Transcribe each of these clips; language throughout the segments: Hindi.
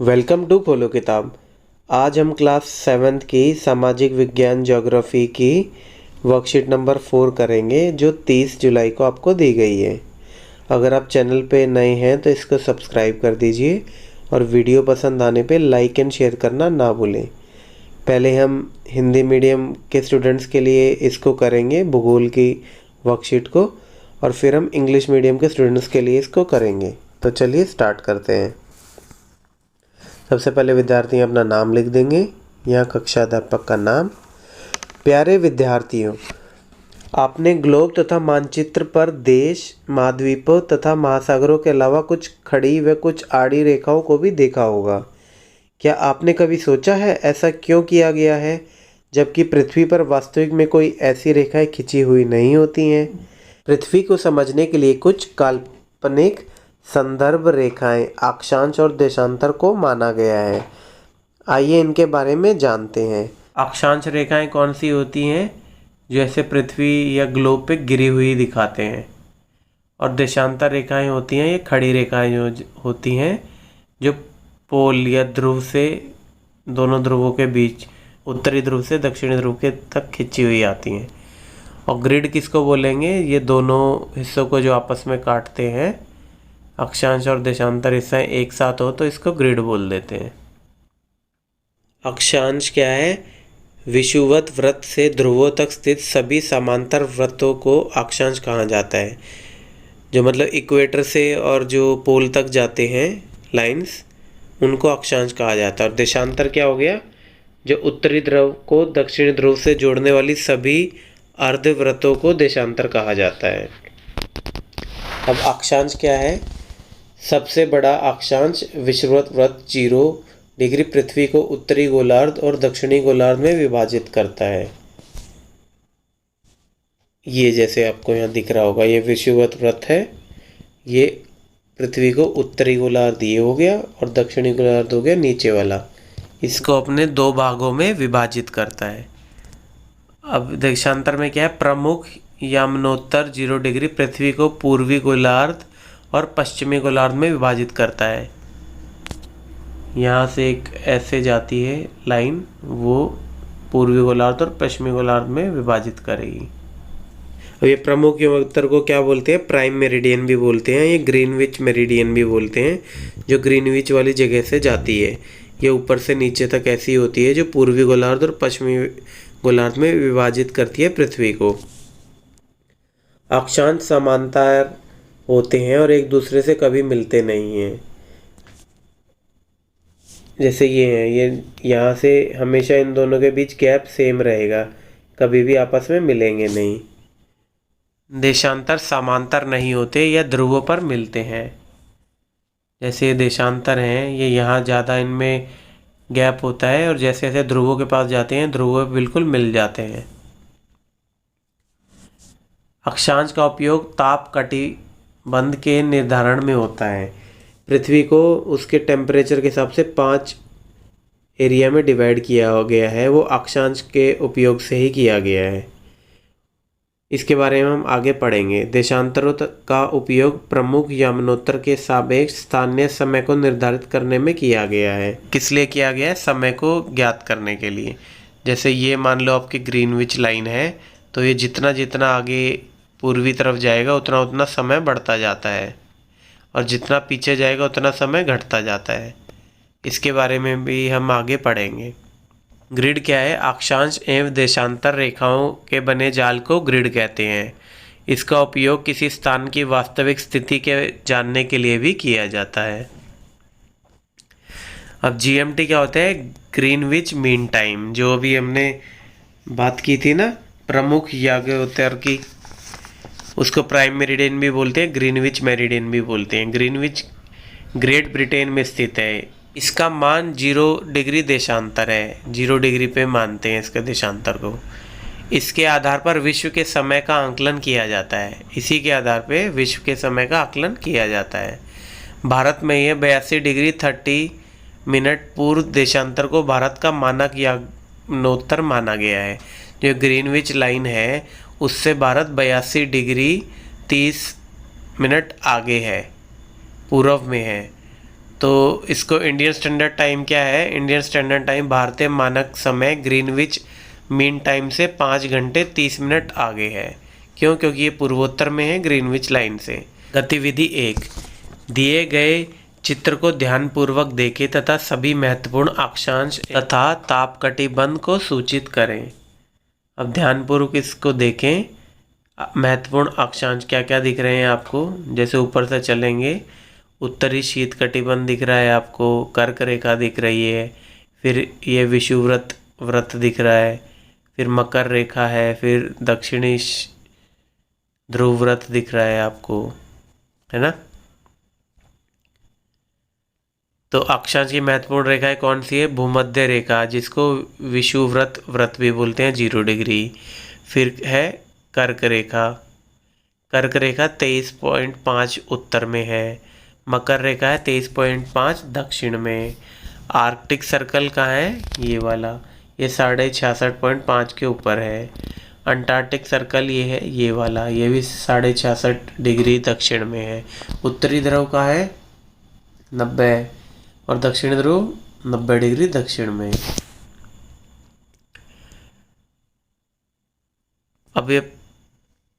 वेलकम टू खोलो किताब। आज हम क्लास 7th की सामाजिक विज्ञान ज्योग्राफी की वर्कशीट नंबर 4 करेंगे जो 30 जुलाई को आपको दी गई है। अगर आप चैनल पे नए हैं तो इसको सब्सक्राइब कर दीजिए और वीडियो पसंद आने पे लाइक एंड शेयर करना ना भूलें। पहले हम हिंदी मीडियम के स्टूडेंट्स के लिए इसको करेंगे, भूगोल की वर्कशीट को, और फिर हम इंग्लिश मीडियम के स्टूडेंट्स के लिए इसको करेंगे। तो चलिए स्टार्ट करते हैं। सबसे पहले विद्यार्थी अपना नाम लिख देंगे, यहाँ कक्षा अध्यापक का नाम। प्यारे विद्यार्थियों, आपने ग्लोब तथा मानचित्र पर देश, महाद्वीपों तथा महासागरों के अलावा कुछ खड़ी व कुछ आड़ी रेखाओं को भी देखा होगा। क्या आपने कभी सोचा है ऐसा क्यों किया गया है, जबकि पृथ्वी पर वास्तविक में कोई ऐसी रेखाएं खिंची हुई नहीं होती हैं? पृथ्वी को समझने के लिए कुछ काल्पनिक संदर्भ रेखाएं, अक्षांश और देशांतर को माना गया है। आइए इनके बारे में जानते हैं। अक्षांश रेखाएं कौन सी होती हैं? जो ऐसे पृथ्वी या ग्लोब पे गिरी हुई दिखाते हैं। और देशांतर रेखाएं होती हैं, ये खड़ी रेखाएं जो होती हैं जो पोल या ध्रुव से, दोनों ध्रुवों के बीच, उत्तरी ध्रुव से दक्षिणी ध्रुव के तक खिंची हुई आती हैं। और ग्रिड किसको बोलेंगे? ये दोनों हिस्सों को जो आपस में काटते हैं, अक्षांश और देशांतर हिस्सा एक साथ हो तो इसको ग्रिड बोल देते हैं। अक्षांश क्या है? विषुवत वृत्त से ध्रुवों तक स्थित सभी समांतर वृत्तों को अक्षांश कहा जाता है। जो मतलब इक्वेटर से और जो पोल तक जाते हैं लाइंस, उनको अक्षांश कहा जाता है। और देशांतर क्या हो गया? जो उत्तरी ध्रुव को दक्षिणी ध्रुव से जोड़ने वाली सभी अर्धवृत्तों को देशांतर कहा जाता है। अब अक्षांश क्या है? सबसे बड़ा अक्षांश विषुवत वृत्त 0 डिग्री पृथ्वी को उत्तरी गोलार्ध और दक्षिणी गोलार्ध में विभाजित करता है। ये जैसे आपको यहाँ दिख रहा होगा, ये विषुवत वृत्त है। ये पृथ्वी को उत्तरी गोलार्ध ये हो गया और दक्षिणी गोलार्ध हो गया नीचे वाला। इसको अपने दो भागों में विभाजित करता है। अब देशांतर में क्या है? प्रमुख यमनोत्तर 0 डिग्री पृथ्वी को पूर्वी गोलार्ध और पश्चिमी गोलार्ध में विभाजित करता है। यहाँ से एक ऐसे जाती है लाइन, वो पूर्वी गोलार्ध और पश्चिमी गोलार्ध में विभाजित करेगी। अब ये प्रमुख यमनोत्तर को क्या बोलते हैं? प्राइम मेरिडियन भी बोलते हैं, ये ग्रीनविच मेरिडियन भी बोलते हैं, जो ग्रीनविच वाली जगह से जाती है। ये ऊपर से नीचे तक ऐसी होती है जो पूर्वी गोलार्ध और पश्चिमी गोलार्ध में विभाजित करती है पृथ्वी को। अक्षांश समांतर होते हैं और एक दूसरे से कभी मिलते नहीं हैं। जैसे ये हैं, ये यहाँ से हमेशा इन दोनों के बीच गैप सेम रहेगा, कभी भी आपस में मिलेंगे नहीं। देशांतर समांतर नहीं होते या ध्रुवों पर मिलते हैं। जैसे ये देशांतर हैं, ये यहाँ ज़्यादा इनमें गैप होता है और जैसे जैसे ध्रुवों के पास जाते हैं ध्रुव बिल्कुल मिल जाते हैं। अक्षांश का उपयोग ताप कटिबंध के निर्धारण में होता है। पृथ्वी को उसके टेम्परेचर के हिसाब से 5 एरिया में डिवाइड किया गया है, वो अक्षांश के उपयोग से ही किया गया है। इसके बारे में हम आगे पढ़ेंगे। देशांतरों का उपयोग प्रमुख यमनोत्तर के सापेक्ष स्थानीय समय को निर्धारित करने में किया गया है। किस लिए किया गया है? समय को ज्ञात करने के लिए। जैसे ये मान लो आपकी ग्रीनविच लाइन है, तो ये जितना जितना आगे पूर्वी तरफ जाएगा उतना उतना समय बढ़ता जाता है, और जितना पीछे जाएगा उतना समय घटता जाता है। इसके बारे में भी हम आगे पढ़ेंगे। ग्रिड क्या है? अक्षांश एवं देशांतर रेखाओं के बने जाल को ग्रिड कहते हैं। इसका उपयोग किसी स्थान की वास्तविक स्थिति के जानने के लिए भी किया जाता है। अब GMT क्या होता है? ग्रीनविच मीन टाइम, जो अभी हमने बात की थी ना प्रमुख यमनोत्तर की, उसको प्राइम मेरिडियन भी बोलते हैं, ग्रीनविच मेरिडियन भी बोलते हैं। ग्रीनविच ग्रेट ब्रिटेन में स्थित है। इसका मान 0 डिग्री देशांतर है, 0 डिग्री पे मानते हैं इसके देशांतर को। इसके आधार पर विश्व के समय का आंकलन किया जाता है। इसी के आधार पे विश्व के समय का आकलन किया जाता है। भारत में यह 82 डिग्री 30 मिनट पूर्व देशांतर को भारत का मानक यमनोत्तर माना गया है। जो ग्रीनविच लाइन है उससे भारत 82 डिग्री 30 मिनट आगे है, पूर्व में है। तो इसको इंडियन स्टैंडर्ड टाइम क्या है, इंडियन स्टैंडर्ड टाइम भारतीय मानक समय ग्रीनविच मीन टाइम से 5 घंटे 30 मिनट आगे है। क्यों? क्योंकि ये पूर्वोत्तर में है ग्रीनविच लाइन से। गतिविधि 1, दिए गए चित्र को ध्यानपूर्वक देखें तथा सभी महत्वपूर्ण अक्षांश तथा तापकटिबंध को सूचित करें। अब ध्यानपूर्वक इसको देखें, महत्वपूर्ण अक्षांश क्या क्या दिख रहे हैं आपको। जैसे ऊपर से चलेंगे, उत्तरी शीत कटिबंध दिख रहा है आपको, कर्क रेखा दिख रही है, फिर ये विषुववृत्त वृत्त दिख रहा है, फिर मकर रेखा है, फिर दक्षिणी ध्रुव वृत्त दिख रहा है आपको, है ना। तो अक्षांश की महत्वपूर्ण रेखाएं कौन सी है? भूमध्य रेखा, जिसको विषुववृत्त वृत्त भी बोलते हैं, 0 डिग्री। फिर है कर्क रेखा, कर्क रेखा 23.5 उत्तर में है। मकर रेखा है 23.5 दक्षिण में। आर्कटिक सर्कल कहाँ है? ये वाला, ये 66.5 के ऊपर है। अंटार्कटिक सर्कल ये है, ये वाला, ये भी 66.5 डिग्री दक्षिण में है। उत्तरी ध्रुव का है 90 और दक्षिणी ध्रुव 90 डिग्री दक्षिण में। अब ये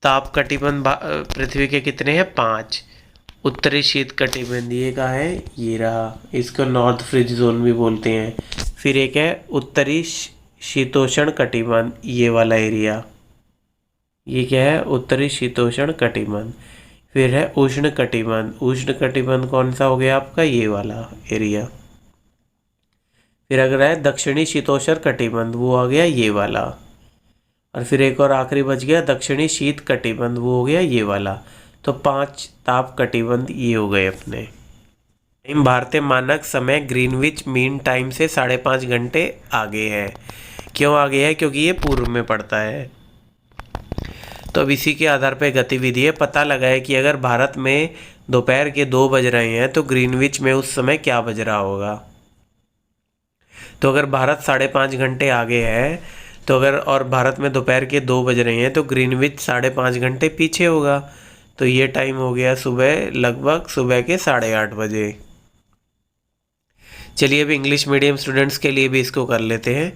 ताप कटिबंध पृथ्वी के कितने हैं? 5। उत्तरी शीत कटिबंध ये कहाँ है? ये रहा, इसको नॉर्थ फ्रिज जोन भी बोलते हैं। फिर एक है उत्तरी शीतोष्ण कटिबंध, ये वाला एरिया, ये क्या है? उत्तरी शीतोष्ण कटिबंध। फिर है उष्ण कटिबंध, उष्ण कटिबंध कौन सा हो गया आपका? ये वाला एरिया। फिर अगर है दक्षिणी शीतोष्ण कटिबंध, वो आ गया ये वाला। और फिर एक और आखिरी बच गया दक्षिणी शीत कटिबंध, वो हो गया ये वाला। तो 5 ताप कटिबंध ये हो गए अपने। भारतीय मानक समय ग्रीनविच मीन टाइम से 5.5 घंटे आगे है। क्यों आगे है? क्योंकि ये पूर्व में पड़ता है। तो अब इसी के आधार पर गतिविधि है, पता लगाए कि अगर भारत में दोपहर के 2 बज रहे हैं तो ग्रीनविच में उस समय क्या बज रहा होगा। तो अगर भारत 5.5 घंटे आगे है तो अगर, और भारत में दोपहर के 2 बज रहे हैं तो ग्रीनविच 5.5 घंटे पीछे होगा। तो ये टाइम हो गया सुबह, लगभग सुबह के 8:30 बजे। चलिए अब इंग्लिश मीडियम स्टूडेंट्स के लिए भी इसको कर लेते हैं।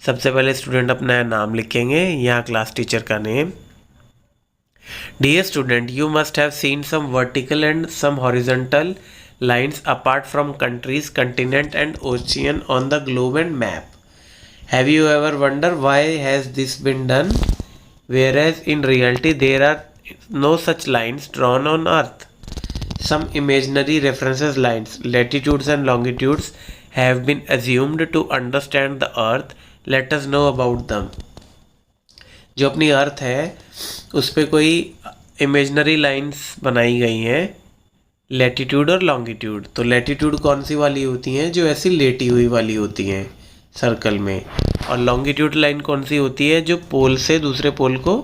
सबसे पहले स्टूडेंट अपना नाम लिखेंगे, यहाँ क्लास टीचर का name. Dear student, you must have seen some vertical and some horizontal lines apart from countries, continent and ocean on the globe and map. Have you ever wondered why has this been done? Whereas in reality there are no such lines drawn on earth. Some imaginary references lines, latitudes and longitudes have been assumed to understand the earth. Let us know about them. जो अपनी अर्थ है उस पर कोई इमेजनरी लाइन्स बनाई गई हैं, लैटिट्यूड और लॉन्गिट्यूड। तो लैटिट्यूड कौन सी वाली होती हैं? जो ऐसी लेटी हुई वाली होती हैं सर्कल में। और लॉन्गिट्यूड लाइन कौन सी होती है? जो पोल से दूसरे पोल को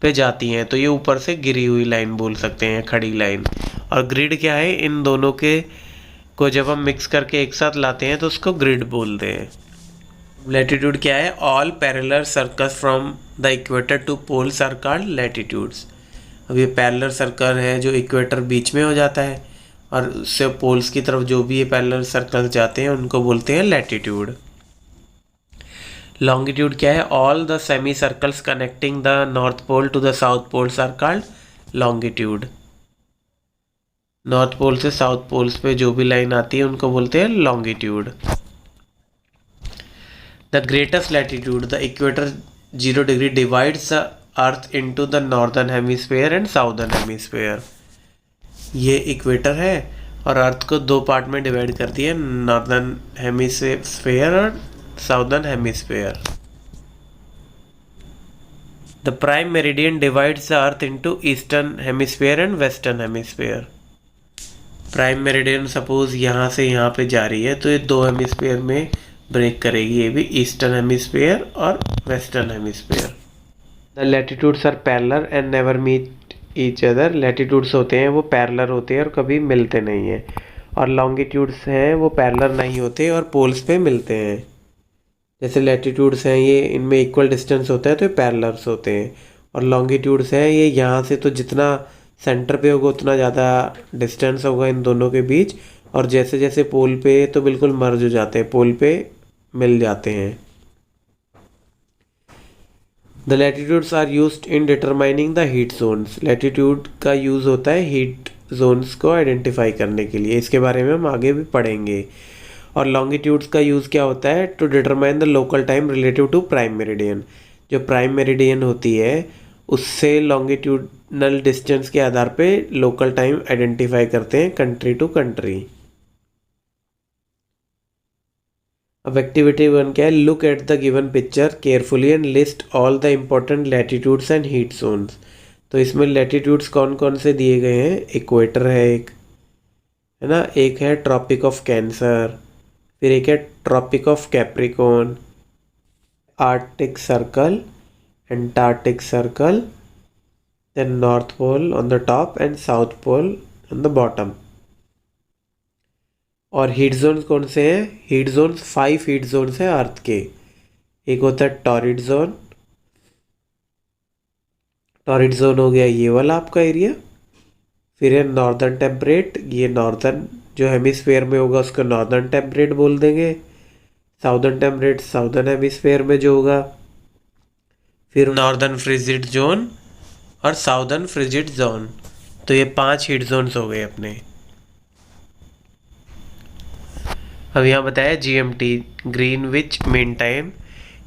पे जाती हैं। तो ये ऊपर से गिरी हुई लाइन बोल सकते हैं, खड़ी लाइन। और ग्रिड क्या है? इन दोनों के को जब हम मिक्स करके एक साथ लाते हैं तो उसको ग्रिड बोलते हैं। लैटिट्यूड क्या है? All parallel circles from the equator to poles are called latitudes. अब ये पैरेलल सर्कल है जो इक्वेटर बीच में हो जाता है और उससे पोल्स की तरफ जो भी ये पैरेलल सर्कल जाते हैं उनको बोलते हैं लैटिट्यूड। लॉन्गिट्यूड क्या है? All the semi circles connecting the north pole to the south poles are called longitude. North pole से साउथ पोल्स पे जो भी लाइन आती है उनको बोलते हैं longitude. The greatest latitude, the equator 0 degree divides the earth into the northern hemisphere and southern hemisphere. ये इक्वेटर है और अर्थ को 2 पार्ट में डिवाइड कर दिया, नॉर्दर्न हेमिस्फीयर और southern hemisphere. The prime meridian divides the earth into eastern hemisphere and western hemisphere. Prime meridian suppose यहाँ से यहाँ पे जा रही है तो ये 2 हेमिस्फीयर में ब्रेक करेगी, ये भी ईस्टर्न हेमिस्फीयर और western hemisphere. The latitudes are parallel and never meet each other. Latitudes होते हैं वो पैरेलल होते हैं और कभी मिलते नहीं हैं। और लॉन्गिट्यूड्स हैं वो पैरेलल नहीं होते और पोल्स पे मिलते हैं। जैसे लैटिट्यूड्स हैं ये इनमें इक्वल डिस्टेंस होता है तो ये पैरेलल्स होते हैं। और लॉन्गिट्यूड्स हैं ये यहाँ से तो जितना सेंटर पे होगा उतना ज़्यादा डिस्टेंस होगा इन दोनों के बीच और जैसे जैसे पोल पे तो बिल्कुल मर्ज हो जाते हैं, पोल पे मिल जाते हैं। The latitudes are used in determining the heat zones. Latitude का यूज़ होता है हीट जोन्स को आइडेंटिफाई करने के लिए, इसके बारे में हम आगे भी पढ़ेंगे। और लॉन्गिट्यूड्स का यूज़ क्या होता है? To determine the local time relative to prime meridian. जो प्राइम मेरिडियन होती है उससे लॉन्गिट्यूडनल डिस्टेंस के आधार पे लोकल टाइम आइडेंटिफाई करते हैं कंट्री टू कंट्री। अब एक्टिविटी 1 क्या है? Look at the given picture carefully and list all the important latitudes and heat zones. तो इसमें लैटिट्यूड्स कौन कौन से दिए गए हैं? इक्वेटर है एक, है ना, एक है ट्रॉपिक ऑफ कैंसर, फिर एक है tropic of Capricorn, Arctic circle, Antarctic circle, then north pole on the top and south pole on the bottom. और हीट जोन्स कौन से हैं? हीट जोन्स 5 हीट जोन्स हैं अर्थ के। एक होता है टॉरिड जोन, टॉरिड जोन हो गया ये वाला आपका एरिया। फिर है नॉर्दर्न टेम्परेट, ये नॉर्दर्न जो हेमिस्फेयर में होगा उसको नॉर्दर्न टेम्परेट बोल देंगे। साउदर्न टेम्परेट साउदर्न हेमिस्फेयर में जो होगा। फिर नॉर्दर्न फ्रिजिड जोन और साउदर्न फ्रिजिड जोन। तो ये 5 हीट जोन्स हो गए अपने। अब यहाँ बताया GMT, Greenwich mean time.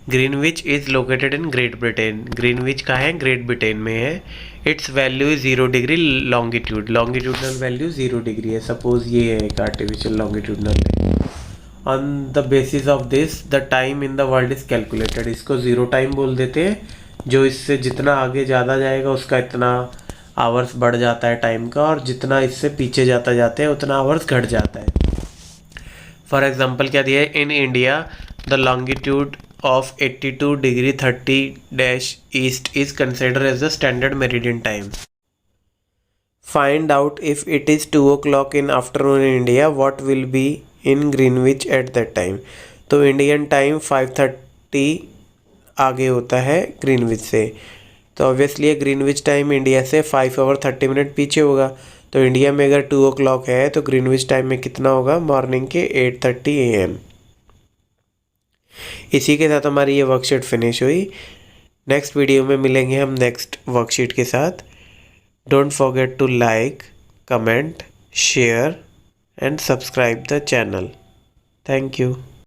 Greenwich is located in great Britain. Greenwich कहाँ है? ग्रेट ब्रिटेन में है। It's value is 0 degree longitude. Longitudinal value 0 degree है। सपोज ये है एक artificial longitudinal. On the basis of this the time in the world is calculated. इसको 0 टाइम बोल देते हैं। जो इससे जितना आगे ज़्यादा जाएगा उसका इतना आवर्स बढ़ जाता है टाइम का, और जितना इससे पीछे जाते हैं उतना आवर्स घट जाता है। फॉर एग्जाम्पल क्या दिया है? In India the longitude of 82 degree 30 east is consider as the standard meridian time. Find out if it is 2 o'clock in afternoon in India, what will be in Greenwich at that time. तो इंडियन टाइम 5:30 आगे होता है ग्रीनविच से, तो ऑब्वियसली ये ग्रीनविच टाइम इंडिया से 5 hour 30 minute पीछे होगा। तो इंडिया में अगर 2 o'clock है तो ग्रीनविच टाइम में कितना होगा? मॉर्निंग के 8:30 AM। इसी के साथ हमारी ये वर्कशीट फिनिश हुई। नेक्स्ट वीडियो में मिलेंगे हम नेक्स्ट वर्कशीट के साथ। Don't forget to like, comment, share and subscribe the channel. Thank you.